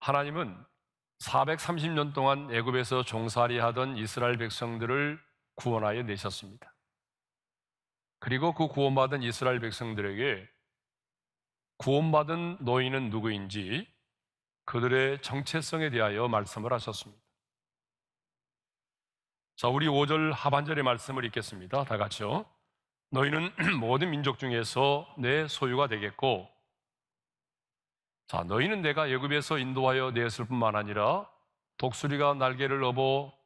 하나님은 430년 동안 애굽에서 종살이 하던 이스라엘 백성들을 구원하여 내셨습니다. 그리고 그 구원받은 이스라엘 백성들에게 구원받은 너희는 누구인지 그들의 정체성에 대하여 말씀을 하셨습니다. 자, 우리 5절 하반절의 말씀을 읽겠습니다. 다 같이요. 너희는 모든 민족 중에서 내 소유가 되겠고, 자, 너희는 내가 애굽에서 인도하여 내었을 뿐만 아니라 독수리가 날개를 업어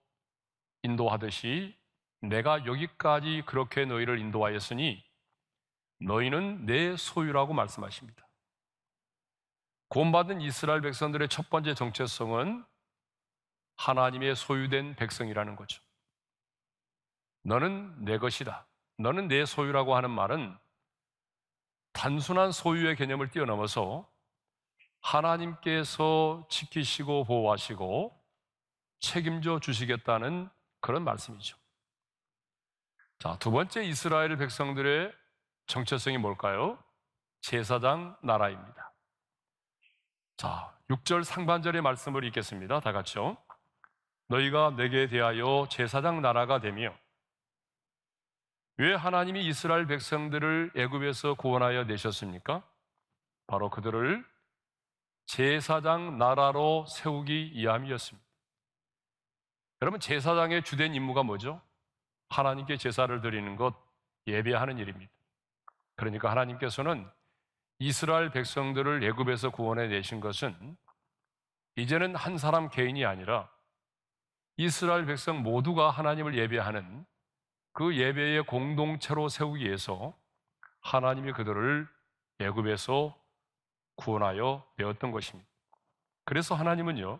인도하듯이 내가 여기까지 그렇게 너희를 인도하였으니 너희는 내 소유라고 말씀하십니다. 구원받은 이스라엘 백성들의 첫 번째 정체성은 하나님의 소유된 백성이라는 거죠. 너는 내 것이다. 너는 내 소유라고 하는 말은 단순한 소유의 개념을 뛰어넘어서 하나님께서 지키시고 보호하시고 책임져 주시겠다는 그런 말씀이죠. 자, 두 번째 이스라엘 백성들의 정체성이 뭘까요? 제사장 나라입니다. 자, 6절 상반절의 말씀을 읽겠습니다. 다 같이요. 너희가 내게 대하여 제사장 나라가 되며, 왜 하나님이 이스라엘 백성들을 애굽에서 구원하여 내셨습니까? 바로 그들을 제사장 나라로 세우기 위함이었습니다. 여러분, 제사장의 주된 임무가 뭐죠? 하나님께 제사를 드리는 것, 예배하는 일입니다. 그러니까 하나님께서는 이스라엘 백성들을 애굽에서 구원해 내신 것은 이제는 한 사람 개인이 아니라 이스라엘 백성 모두가 하나님을 예배하는 그 예배의 공동체로 세우기 위해서 하나님이 그들을 애굽에서 구원하여 내었던 것입니다. 그래서 하나님은요,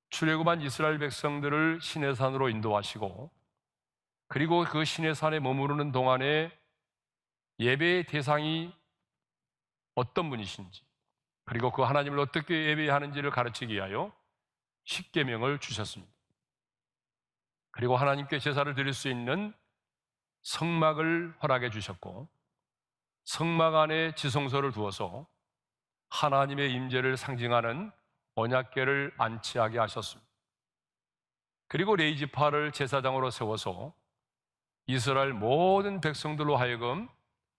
출애굽한 이스라엘 백성들을 시내산으로 인도하시고, 그리고 그 시내산에 머무르는 동안에 예배의 대상이 어떤 분이신지, 그리고 그 하나님을 어떻게 예배하는지를 가르치기 위하여 십계명을 주셨습니다. 그리고 하나님께 제사를 드릴 수 있는 성막을 허락해 주셨고, 성막 안에 지성소를 두어서 하나님의 임재를 상징하는 언약궤를 안치하게 하셨습니다. 그리고 레위지파를 제사장으로 세워서 이스라엘 모든 백성들로 하여금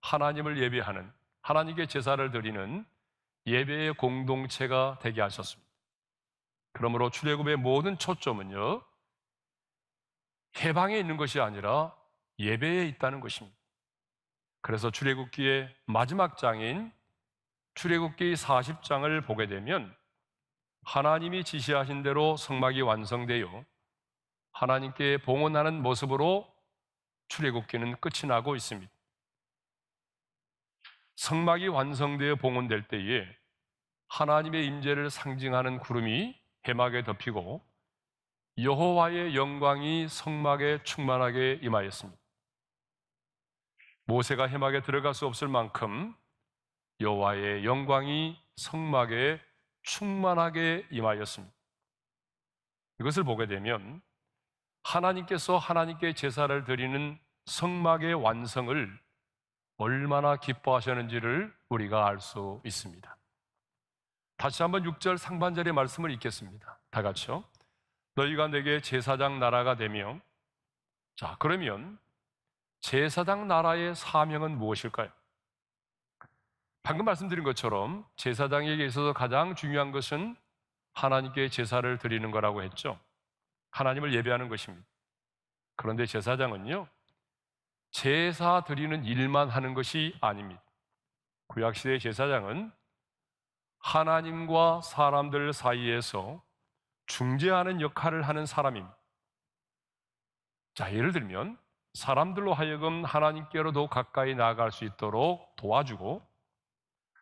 하나님을 예배하는, 하나님께 제사를 드리는 예배의 공동체가 되게 하셨습니다. 그러므로 출애굽의 모든 초점은요, 해방에 있는 것이 아니라 예배에 있다는 것입니다. 그래서 출애굽기의 마지막 장인 출애굽기 40장을 보게 되면 하나님이 지시하신 대로 성막이 완성되어 하나님께 봉헌하는 모습으로 출애굽기는 끝이 나고 있습니다. 성막이 완성되어 봉헌될 때에 하나님의 임재를 상징하는 구름이 해막에 덮이고 여호와의 영광이 성막에 충만하게 임하였습니다. 모세가 해막에 들어갈 수 없을 만큼 여호와의 영광이 성막에 충만하게 임하였습니다. 이것을 보게 되면 하나님께서 하나님께 제사를 드리는 성막의 완성을 얼마나 기뻐하셨는지를 우리가 알 수 있습니다. 다시 한번 6절 상반절의 말씀을 읽겠습니다. 다 같이요. 너희가 내게 제사장 나라가 되며, 자, 그러면 제사장 나라의 사명은 무엇일까요? 방금 말씀드린 것처럼 제사장에게 있어서 가장 중요한 것은 하나님께 제사를 드리는 거라고 했죠. 하나님을 예배하는 것입니다. 그런데 제사장은요, 제사 드리는 일만 하는 것이 아닙니다. 구약시대의 제사장은 하나님과 사람들 사이에서 중재하는 역할을 하는 사람입니다. 자, 예를 들면 사람들로 하여금 하나님께로 더 가까이 나아갈 수 있도록 도와주고,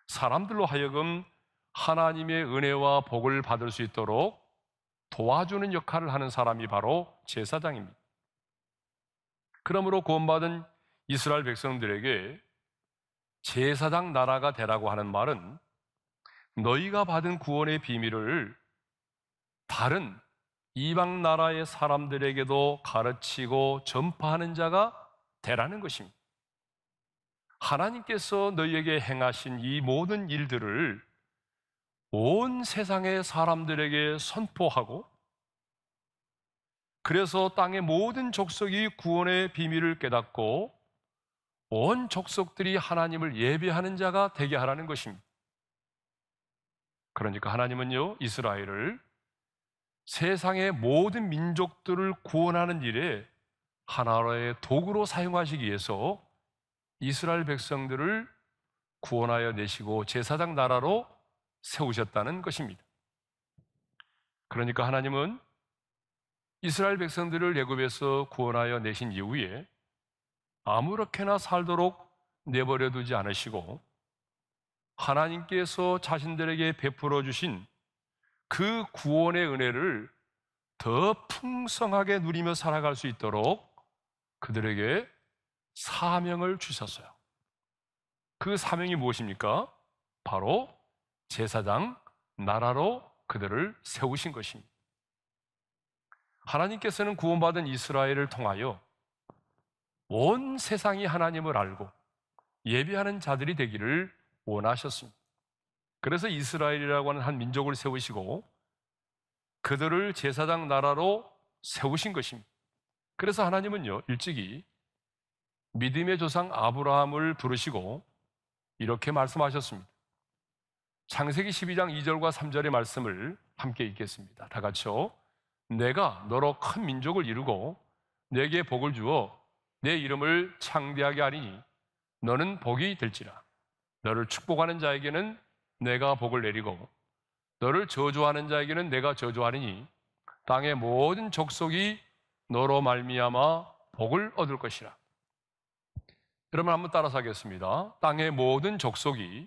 사람들로 하여금 하나님의 은혜와 복을 받을 수 있도록 도와주는 역할을 하는 사람이 바로 제사장입니다. 그러므로 구원받은 이스라엘 백성들에게 제사장 나라가 되라고 하는 말은 너희가 받은 구원의 비밀을 다른 이방 나라의 사람들에게도 가르치고 전파하는 자가 되라는 것입니다. 하나님께서 너희에게 행하신 이 모든 일들을 온 세상의 사람들에게 선포하고, 그래서 땅의 모든 족속이 구원의 비밀을 깨닫고 온 족속들이 하나님을 예배하는 자가 되게 하라는 것입니다. 그러니까 하나님은요, 이스라엘을 세상의 모든 민족들을 구원하는 일에 하나의 도구로 사용하시기 위해서 이스라엘 백성들을 구원하여 내시고 제사장 나라로 세우셨다는 것입니다. 그러니까 하나님은 이스라엘 백성들을 애굽에서 구원하여 내신 이후에 아무렇게나 살도록 내버려 두지 않으시고, 하나님께서 자신들에게 베풀어 주신 그 구원의 은혜를 더 풍성하게 누리며 살아갈 수 있도록 그들에게 사명을 주셨어요. 그 사명이 무엇입니까? 바로 제사장 나라로 그들을 세우신 것입니다. 하나님께서는 구원받은 이스라엘을 통하여 온 세상이 하나님을 알고 예배하는 자들이 되기를 원하셨습니다. 그래서 이스라엘이라고 하는 한 민족을 세우시고 그들을 제사장 나라로 세우신 것입니다. 그래서 하나님은요, 일찍이 믿음의 조상 아브라함을 부르시고 이렇게 말씀하셨습니다. 창세기 12장 2절과 3절의 말씀을 함께 읽겠습니다. 다 같이요. 내가 너로 큰 민족을 이루고 내게 복을 주어 내 이름을 창대하게 하리니 너는 복이 될지라. 너를 축복하는 자에게는 내가 복을 내리고 너를 저주하는 자에게는 내가 저주하리니 땅의 모든 족속이 너로 말미암아 복을 얻을 것이라. 여러분 한번 따라서 하겠습니다. 땅의 모든 족속이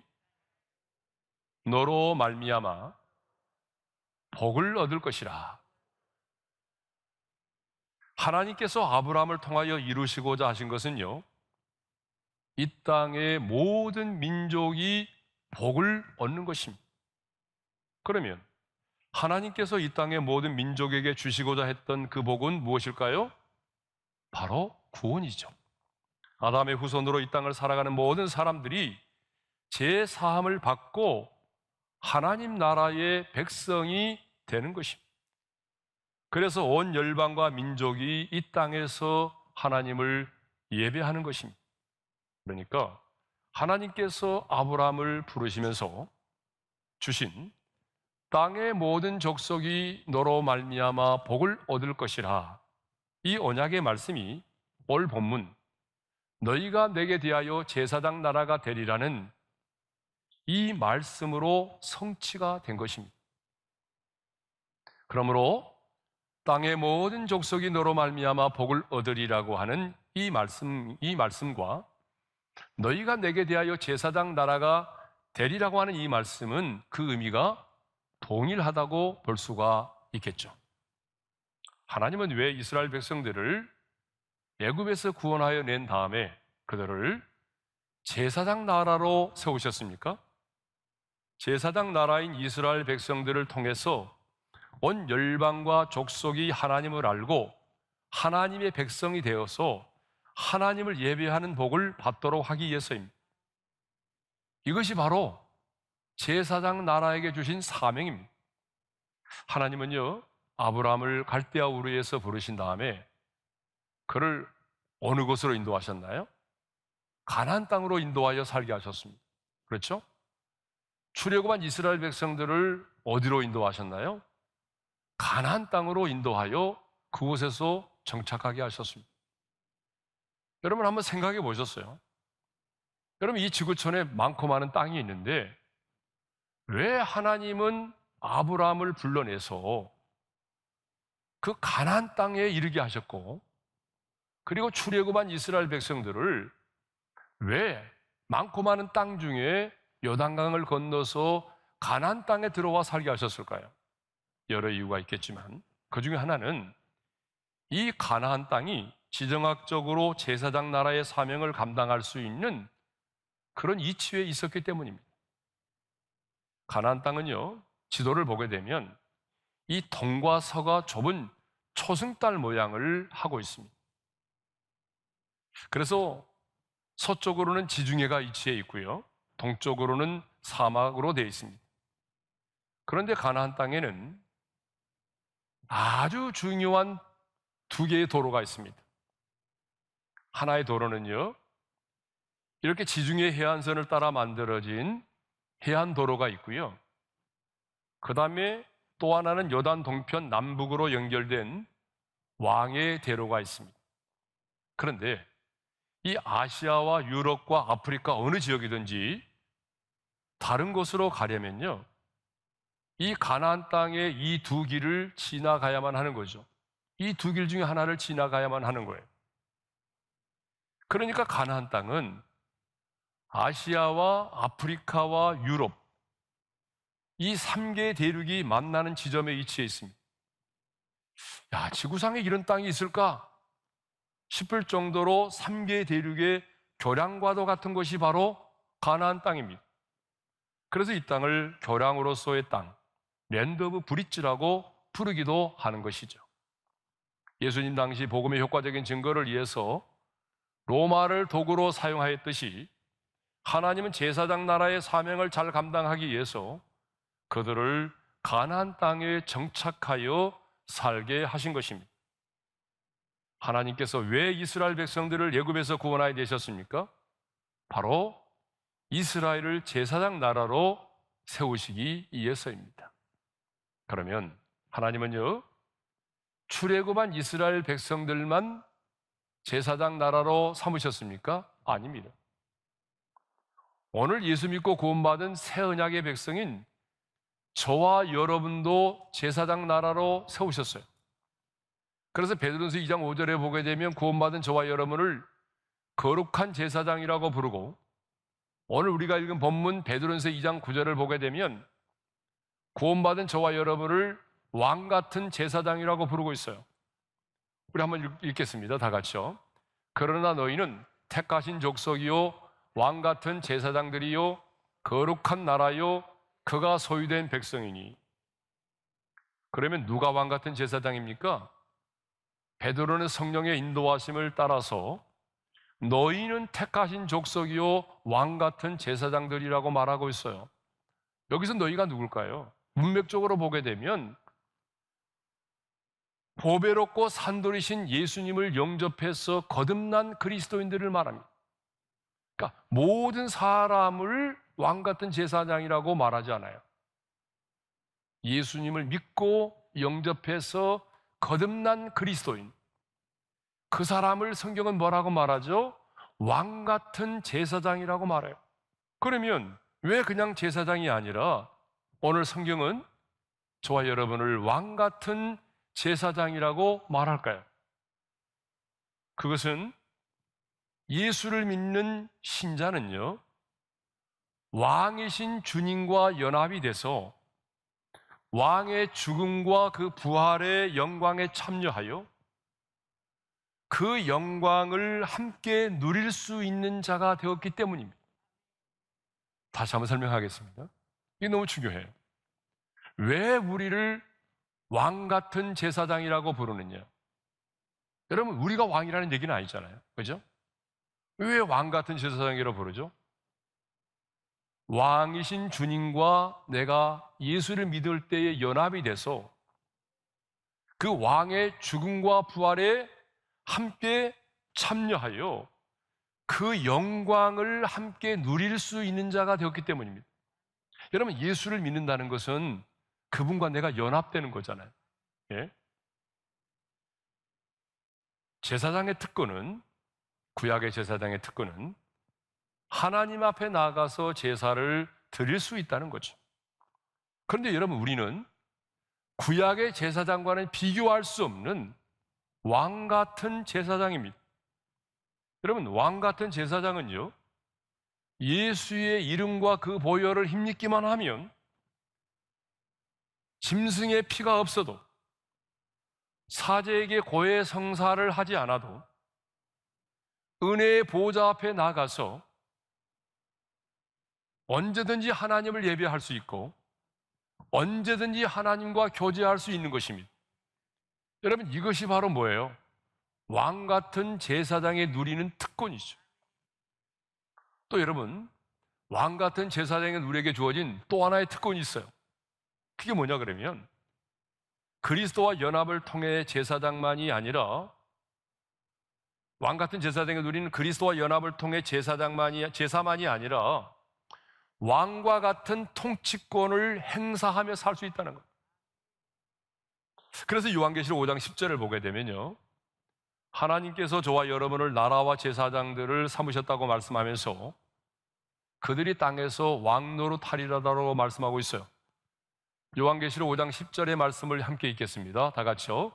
너로 말미암아 복을 얻을 것이라. 하나님께서 아브라함을 통하여 이루시고자 하신 것은요, 이 땅의 모든 민족이 복을 얻는 것입니다. 그러면 하나님께서 이 땅의 모든 민족에게 주시고자 했던 그 복은 무엇일까요? 바로 구원이죠. 아담의 후손으로 이 땅을 살아가는 모든 사람들이 제사함을 받고 하나님 나라의 백성이 되는 것입니다. 그래서 온 열방과 민족이 이 땅에서 하나님을 예배하는 것입니다. 그러니까 하나님께서 아브라함을 부르시면서 주신 땅의 모든 족속이 너로 말미암아 복을 얻을 것이라, 이 언약의 말씀이 올 본문 너희가 내게 대하여 제사장 나라가 되리라는 이 말씀으로 성취가 된 것입니다. 그러므로 땅의 모든 족속이 너로 말미암아 복을 얻으리라고 하는 이 말씀과 너희가 내게 대하여 제사장 나라가 되리라고 하는 이 말씀은 그 의미가 동일하다고 볼 수가 있겠죠. 하나님은 왜 이스라엘 백성들을 애굽에서 구원하여 낸 다음에 그들을 제사장 나라로 세우셨습니까? 제사장 나라인 이스라엘 백성들을 통해서 온 열방과 족속이 하나님을 알고 하나님의 백성이 되어서 하나님을 예배하는 복을 받도록 하기 위해서입니다. 이것이 바로 제사장 나라에게 주신 사명입니다. 하나님은요, 아브라함을 갈대아 우르에서 부르신 다음에 그를 어느 곳으로 인도하셨나요? 가나안 땅으로 인도하여 살게 하셨습니다. 그렇죠? 출애굽한 이스라엘 백성들을 어디로 인도하셨나요? 가나안 땅으로 인도하여 그곳에서 정착하게 하셨습니다. 여러분 한번 생각해 보셨어요? 여러분 이 지구촌에 많고 많은 땅이 있는데 왜 하나님은 아브라함을 불러내서 그 가나안 땅에 이르게 하셨고, 그리고 출애굽한 이스라엘 백성들을 왜 많고 많은 땅 중에 요단강을 건너서 가나안 땅에 들어와 살게 하셨을까요? 여러 이유가 있겠지만 그 중에 하나는 이 가나안 땅이 지정학적으로 제사장 나라의 사명을 감당할 수 있는 그런 이치에 있었기 때문입니다. 가나안 땅은요, 지도를 보게 되면 이 동과 서가 좁은 초승달 모양을 하고 있습니다. 그래서 서쪽으로는 지중해가 위치해 있고요, 동쪽으로는 사막으로 되어 있습니다. 그런데 가나안 땅에는 아주 중요한 두 개의 도로가 있습니다. 하나의 도로는요, 이렇게 지중해 해안선을 따라 만들어진 해안도로가 있고요. 그 다음에 또 하나는 요단 동편 남북으로 연결된 왕의 대로가 있습니다. 그런데 이 아시아와 유럽과 아프리카 어느 지역이든지 다른 곳으로 가려면요, 이 가나안 땅의 이 두 길을 지나가야만 하는 거죠. 이 두 길 중에 하나를 지나가야만 하는 거예요. 그러니까 가나안 땅은 아시아와 아프리카와 유럽, 이 3개의 대륙이 만나는 지점에 위치해 있습니다. 야, 지구상에 이런 땅이 있을까 싶을 정도로 3개의 대륙의 교량과도 같은 것이 바로 가나안 땅입니다. 그래서 이 땅을 교량으로서의 땅, 랜드 오브 브릿지라고 부르기도 하는 것이죠. 예수님 당시 복음의 효과적인 증거를 위해서 로마를 도구로 사용하였듯이 하나님은 제사장 나라의 사명을 잘 감당하기 위해서 그들을 가나안 땅에 정착하여 살게 하신 것입니다. 하나님께서 왜 이스라엘 백성들을 애굽에서 구원하여 내셨습니까? 바로 이스라엘을 제사장 나라로 세우시기 위해서입니다. 그러면 하나님은요, 출애굽한 이스라엘 백성들만 제사장 나라로 삼으셨습니까? 아닙니다. 오늘 예수 믿고 구원받은 새 언약의 백성인 저와 여러분도 제사장 나라로 세우셨어요. 그래서 베드로전서 2장 5절에 보게 되면 구원받은 저와 여러분을 거룩한 제사장이라고 부르고, 오늘 우리가 읽은 본문 베드로전서 2장 9절을 보게 되면 구원받은 저와 여러분을 왕 같은 제사장이라고 부르고 있어요. 우리 한번 읽겠습니다. 다 같이요. 그러나 너희는 택하신 족속이요 왕 같은 제사장들이요 거룩한 나라요 그가 소유된 백성이니. 그러면 누가 왕 같은 제사장입니까? 베드로는 성령의 인도하심을 따라서 너희는 택하신 족속이요 왕 같은 제사장들이라고 말하고 있어요. 여기서 너희가 누굴까요? 문맥적으로 보게 되면 보배롭고 산돌이신 예수님을 영접해서 거듭난 그리스도인들을 말합니다. 그러니까 모든 사람을 왕 같은 제사장이라고 말하지 않아요. 예수님을 믿고 영접해서 거듭난 그리스도인, 그 사람을 성경은 뭐라고 말하죠? 왕 같은 제사장이라고 말해요. 그러면 왜 그냥 제사장이 아니라 오늘 성경은 저와 여러분을 왕 같은 제사장이라고 말할까요? 그것은 예수를 믿는 신자는요, 왕이신 주님과 연합이 돼서 왕의 죽음과 그 부활의 영광에 참여하여 그 영광을 함께 누릴 수 있는 자가 되었기 때문입니다. 다시 한번 설명하겠습니다. 이게 너무 중요해요. 왜 우리를 왕 같은 제사장이라고 부르느냐? 여러분, 우리가 왕이라는 얘기는 아니잖아요. 그죠? 왜 왕 같은 제사장이라고 부르죠? 왕이신 주님과 내가 예수를 믿을 때에 연합이 돼서 그 왕의 죽음과 부활에 함께 참여하여 그 영광을 함께 누릴 수 있는 자가 되었기 때문입니다. 여러분, 예수를 믿는다는 것은 그분과 내가 연합되는 거잖아요. 예? 제사장의 특권은, 구약의 제사장의 특권은 하나님 앞에 나가서 제사를 드릴 수 있다는 거죠. 그런데 여러분, 우리는 구약의 제사장과는 비교할 수 없는 왕 같은 제사장입니다. 여러분, 왕 같은 제사장은요, 예수의 이름과 그 보혈을 힘입기만 하면 짐승의 피가 없어도, 사제에게 고해 성사를 하지 않아도 은혜의 보좌 앞에 나가서 언제든지 하나님을 예배할 수 있고 언제든지 하나님과 교제할 수 있는 것입니다. 여러분, 이것이 바로 뭐예요? 왕 같은 제사장에 누리는 특권이죠. 또 여러분, 왕 같은 제사장에 우리에게 주어진 또 하나의 특권이 있어요. 그게 뭐냐 그러면 그리스도와 연합을 통해 제사장만이 아니라 왕 같은 제사장을 누리는 그리스도와 연합을 통해 제사만이 아니라 왕과 같은 통치권을 행사하며 살 수 있다는 거예요. 그래서 요한계시록 5장 10절을 보게 되면요, 하나님께서 저와 여러분을 나라와 제사장들을 삼으셨다고 말씀하면서 그들이 땅에서 왕 노릇하리라고 말씀하고 있어요. 요한계시록 5장 10절의 말씀을 함께 읽겠습니다. 다 같이요.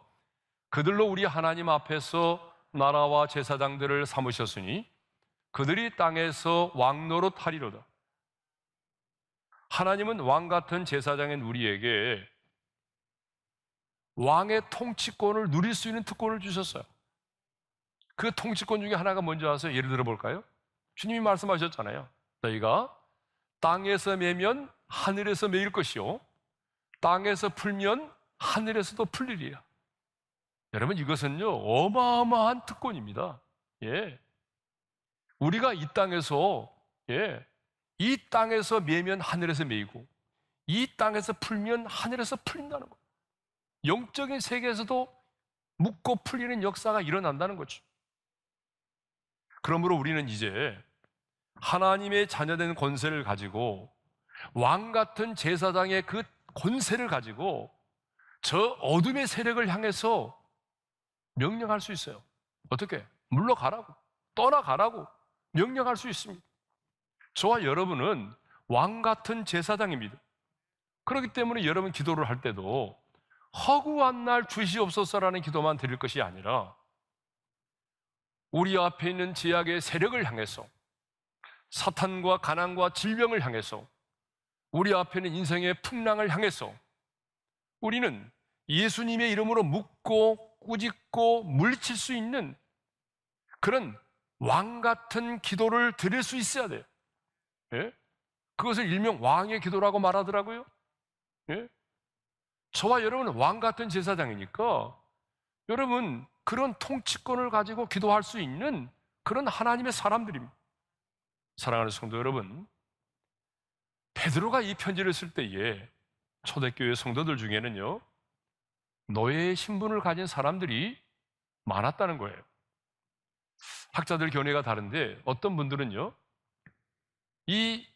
그들로 우리 하나님 앞에서 나라와 제사장들을 삼으셨으니 그들이 땅에서 왕 노릇하리로다. 하나님은 왕 같은 제사장인 우리에게 왕의 통치권을 누릴 수 있는 특권을 주셨어요. 그 통치권 중에 하나가 뭔지 아세요? 예를 들어 볼까요? 주님이 말씀하셨잖아요. 너희가 땅에서 매면 하늘에서 매일 것이요, 땅에서 풀면 하늘에서도 풀리리라. 여러분, 이것은요 어마어마한 특권입니다. 예, 우리가 이 땅에서 이 땅에서 매면 하늘에서 매이고 이 땅에서 풀면 하늘에서 풀린다는 거예요. 영적인 세계에서도 묶고 풀리는 역사가 일어난다는 거죠. 그러므로 우리는 이제 하나님의 자녀된 권세를 가지고 왕 같은 제사장의 그 권세를 가지고 저 어둠의 세력을 향해서 명령할 수 있어요. 어떻게? 물러가라고, 떠나가라고 명령할 수 있습니다. 저와 여러분은 왕 같은 제사장입니다. 그렇기 때문에 여러분 기도를 할 때도 허구한 날 주시옵소서라는 기도만 드릴 것이 아니라 우리 앞에 있는 제약의 세력을 향해서, 사탄과 가난과 질병을 향해서, 우리 앞에 있는 인생의 풍랑을 향해서 우리는 예수님의 이름으로 묶고 꾸짖고 물리칠 수 있는 그런 왕 같은 기도를 드릴 수 있어야 돼요. 예? 그것을 일명 왕의 기도라고 말하더라고요. 예? 저와 여러분은 왕 같은 제사장이니까 여러분 그런 통치권을 가지고 기도할 수 있는 그런 하나님의 사람들입니다. 사랑하는 성도 여러분, 베드로가 이 편지를 쓸 때에 초대교회 성도들 중에는요 노예의 신분을 가진 사람들이 많았다는 거예요. 학자들 견해가 다른데 어떤 분들은요, 이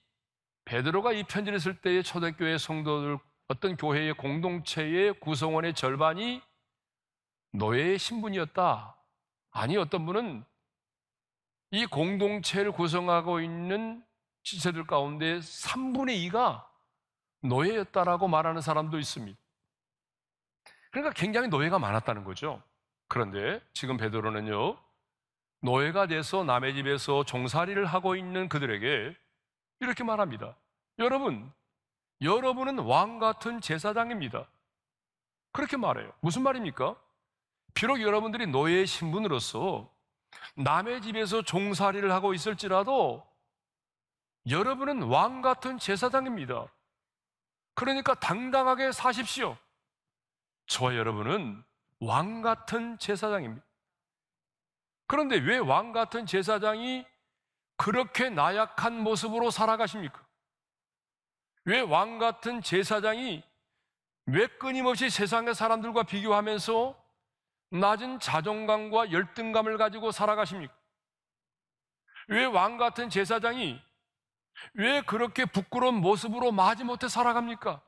베드로가 이 편지를 쓸 때의 초대교회 성도들, 어떤 교회의 공동체의 구성원의 절반이 노예의 신분이었다. 아니, 어떤 분은 이 공동체를 구성하고 있는 지체들 가운데 3분의 2가 노예였다라고 말하는 사람도 있습니다. 그러니까 굉장히 노예가 많았다는 거죠. 그런데 지금 베드로는요, 노예가 돼서 남의 집에서 종살이를 하고 있는 그들에게 이렇게 말합니다. 여러분은 왕 같은 제사장입니다. 그렇게 말해요. 무슨 말입니까? 비록 여러분들이 노예의 신분으로서 남의 집에서 종살이를 하고 있을지라도 여러분은 왕 같은 제사장입니다. 그러니까 당당하게 사십시오. 저와 여러분은 왕 같은 제사장입니다. 그런데 왜 왕 같은 제사장이 그렇게 나약한 모습으로 살아가십니까? 왜 왕 같은 제사장이 왜 끊임없이 세상의 사람들과 비교하면서 낮은 자존감과 열등감을 가지고 살아가십니까? 왜 왕 같은 제사장이 왜 그렇게 부끄러운 모습으로 마지못해 살아갑니까?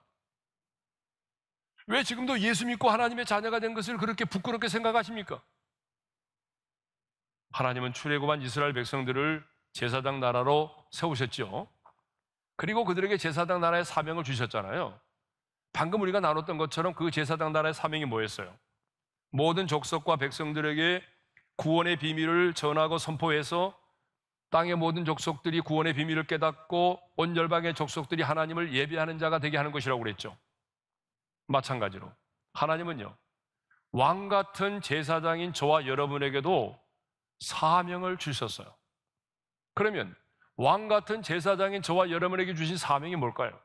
왜 지금도 예수 믿고 하나님의 자녀가 된 것을 그렇게 부끄럽게 생각하십니까? 하나님은 출애굽한 이스라엘 백성들을 제사장 나라로 세우셨죠. 그리고 그들에게 제사장 나라의 사명을 주셨잖아요. 방금 우리가 나눴던 것처럼 그 제사장 나라의 사명이 뭐였어요? 모든 족속과 백성들에게 구원의 비밀을 전하고 선포해서 땅의 모든 족속들이 구원의 비밀을 깨닫고 온 열방의 족속들이 하나님을 예배하는 자가 되게 하는 것이라고 그랬죠. 마찬가지로 하나님은요, 왕 같은 제사장인 저와 여러분에게도 사명을 주셨어요. 그러면 왕 같은 제사장인 저와 여러분에게 주신 사명이 뭘까요?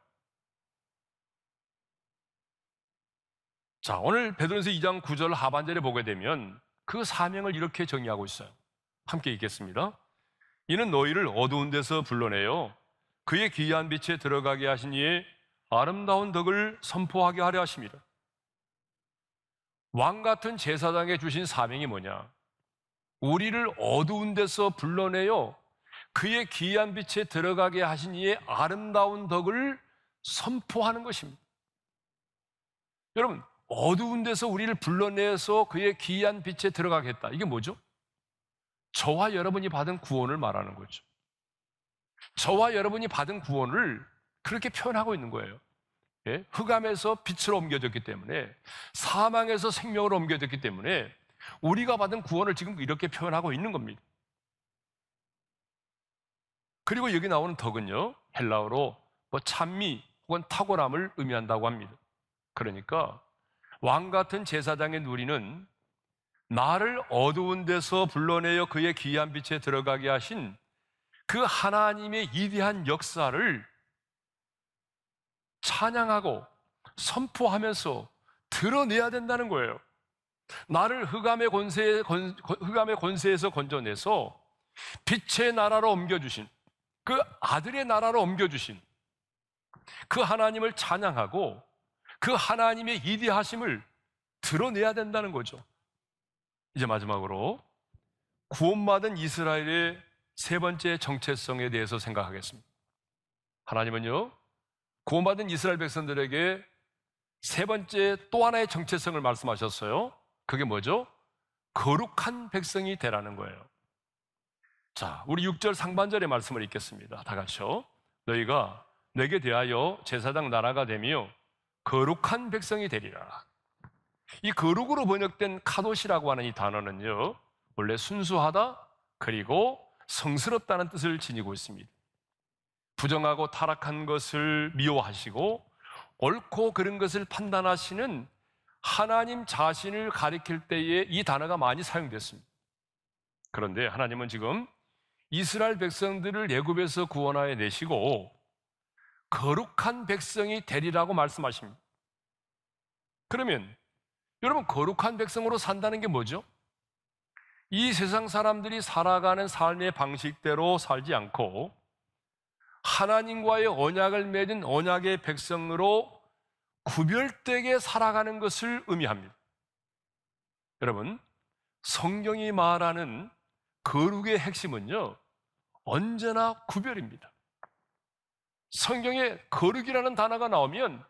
자, 오늘 베드로전서 2장 9절 하반절에 보게 되면 그 사명을 이렇게 정의하고 있어요. 함께 읽겠습니다. 이는 너희를 어두운 데서 불러내어 그의 귀한 빛에 들어가게 하신 이에 아름다운 덕을 선포하게 하려 하십니다. 왕 같은 제사장에 주신 사명이 뭐냐? 우리를 어두운 데서 불러내어 그의 귀한 빛에 들어가게 하신 이의 아름다운 덕을 선포하는 것입니다. 여러분, 어두운 데서 우리를 불러내서 그의 귀한 빛에 들어가겠다. 이게 뭐죠? 저와 여러분이 받은 구원을 말하는 거죠. 저와 여러분이 받은 구원을 그렇게 표현하고 있는 거예요. 예? 흑암에서 빛으로 옮겨졌기 때문에, 사망에서 생명으로 옮겨졌기 때문에 우리가 받은 구원을 지금 이렇게 표현하고 있는 겁니다. 그리고 여기 나오는 덕은요, 헬라어로 찬미 혹은 탁월함을 의미한다고 합니다. 그러니까 왕 같은 제사장의 누리는 나를 어두운 데서 불러내어 그의 귀한 빛에 들어가게 하신 그 하나님의 위대한 역사를 찬양하고 선포하면서 드러내야 된다는 거예요. 나를 흑암의 권세에서 건져내서 빛의 나라로 옮겨주신, 그 아들의 나라로 옮겨주신 그 하나님을 찬양하고 그 하나님의 위대하심을 드러내야 된다는 거죠. 이제 마지막으로 구원받은 이스라엘의 세 번째 정체성에 대해서 생각하겠습니다. 하나님은요, 구원받은 이스라엘 백성들에게 세 번째 또 하나의 정체성을 말씀하셨어요. 그게 뭐죠? 거룩한 백성이 되라는 거예요. 자, 우리 6절 상반절의 말씀을 읽겠습니다. 다 같이요. 너희가 내게 대하여 제사장 나라가 되며 거룩한 백성이 되리라. 이 거룩으로 번역된 카도시라고 하는 이 단어는요, 원래 순수하다 그리고 성스럽다는 뜻을 지니고 있습니다. 부정하고 타락한 것을 미워하시고 옳고 그른 것을 판단하시는 하나님 자신을 가리킬 때에 이 단어가 많이 사용됐습니다. 그런데 하나님은 지금 이스라엘 백성들을 애굽에서 구원하여 내시고 거룩한 백성이 되리라고 말씀하십니다. 그러면 여러분, 거룩한 백성으로 산다는 게 뭐죠? 이 세상 사람들이 살아가는 삶의 방식대로 살지 않고 하나님과의 언약을 맺은 언약의 백성으로 구별되게 살아가는 것을 의미합니다. 여러분, 성경이 말하는 거룩의 핵심은요, 언제나 구별입니다. 성경에 거룩이라는 단어가 나오면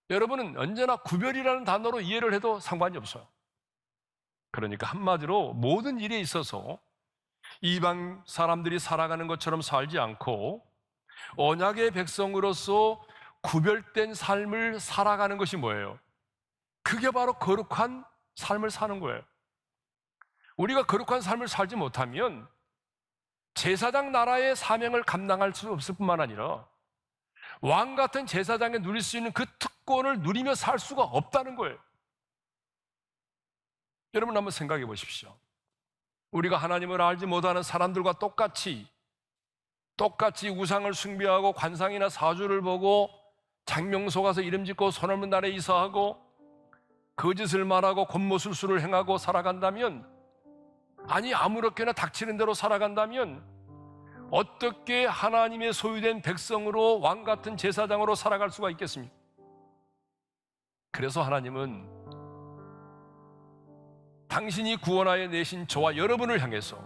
여러분은 언제나 구별이라는 단어로 이해를 해도 상관이 없어요. 그러니까 한마디로 모든 일에 있어서 이방 사람들이 살아가는 것처럼 살지 않고 언약의 백성으로서 구별된 삶을 살아가는 것이 뭐예요? 그게 바로 거룩한 삶을 사는 거예요. 우리가 거룩한 삶을 살지 못하면 제사장 나라의 사명을 감당할 수 없을 뿐만 아니라 왕 같은 제사장에 누릴 수 있는 그 특권을 누리며 살 수가 없다는 거예요. 여러분, 한번 생각해 보십시오. 우리가 하나님을 알지 못하는 사람들과 똑같이 우상을 숭배하고 관상이나 사주를 보고 장명소 가서 이름 짓고 손 없는 날에 이사하고 거짓을 말하고 곤모술수를 행하고 살아간다면, 아니 아무렇게나 닥치는 대로 살아간다면 어떻게 하나님의 소유된 백성으로 왕 같은 제사장으로 살아갈 수가 있겠습니까? 그래서 하나님은 당신이 구원하여 내신 저와 여러분을 향해서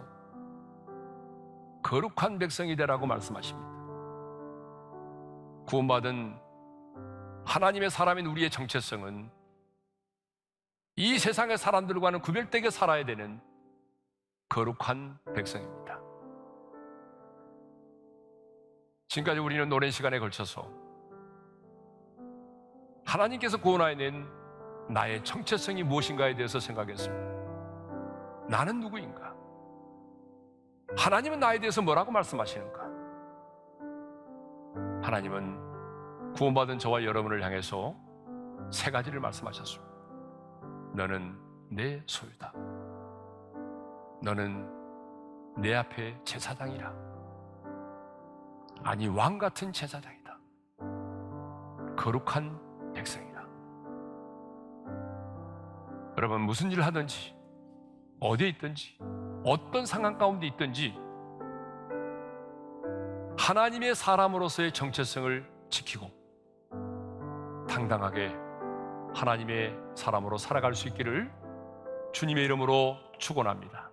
거룩한 백성이 되라고 말씀하십니다. 구원받은 하나님의 사람인 우리의 정체성은 이 세상의 사람들과는 구별되게 살아야 되는 거룩한 백성입니다. 지금까지 우리는 오랜 시간에 걸쳐서 하나님께서 구원하여 낸 나의 정체성이 무엇인가에 대해서 생각했습니다. 나는 누구인가? 하나님은 나에 대해서 뭐라고 말씀하시는가? 하나님은 구원받은 저와 여러분을 향해서 세 가지를 말씀하셨습니다. 너는 내 소유다. 너는 내 앞에 제사장이라. 아니, 왕 같은 제사장이다. 거룩한 백성이다. 여러분, 무슨 일을 하든지, 어디에 있든지, 어떤 상황 가운데 있든지 하나님의 사람으로서의 정체성을 지키고 당당하게 하나님의 사람으로 살아갈 수 있기를 주님의 이름으로 축원합니다.